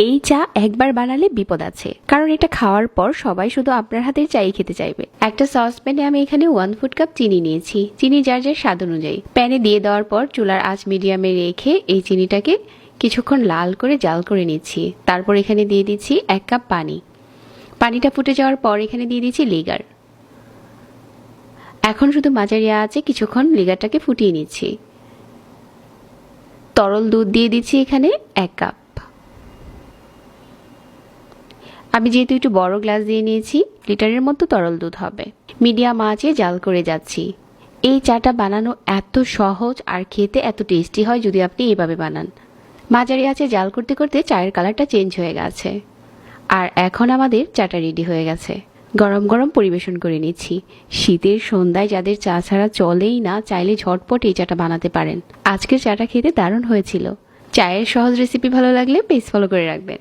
এই চা একবার বানালে বিপদ আছে, কারণ এটা খাওয়ার পর সবাই শুধু আপনার হাতের চাই খেতে চাইবে। একটা সসপ্যানে আমি এখানে 1/4 কাপ চিনি নিয়েছি। চিনি যার যার স্বাদ অনুযায়ী প্যানে দিয়ে দেওয়ার পর চুলার আঁচ মিডিয়ামে রেখে এই চিনিটাকে কিছুক্ষণ লাল করে জাল করে নিচ্ছি। তারপর এখানে দিয়ে দিচ্ছি 1 কাপ পানি। পানিটা ফুটে যাওয়ার পর এখানে দিয়ে দিচ্ছি লিগার। এখন শুধু মাঝারি আঁচে কিছুক্ষণ লিগারটাকে ফুটিয়ে নিচ্ছি। তরল দুধ দিয়ে দিচ্ছি এখানে 1 কাপ। আমি যেহেতু একটু বড় গ্লাস দিয়ে নিয়েছি, লিটারের মতো তরল দুধ হবে। মিডিয়াম আঁচে জাল করে যাচ্ছি। এই চাটা বানানো এত সহজ আর খেতে এত টেস্টি হয় যদি আপনি এভাবে বানান। মাঝারি আঁচে জাল করতে করতে চায়ের কালারটা চেঞ্জ হয়ে গেছে। আর এখন আমাদের চাটা রেডি হয়ে গেছে। গরম গরম পরিবেশন করে নিচ্ছি। শীতের সন্ধ্যায় যাদের চা ছাড়া চলেই না, চাইলে ঝটপট এই চাটা বানাতে পারেন। আজকের চাটা খেতে দারুণ হয়েছিল। চায়ের সহজ রেসিপি ভালো লাগলে পেজ ফলো করে রাখবেন।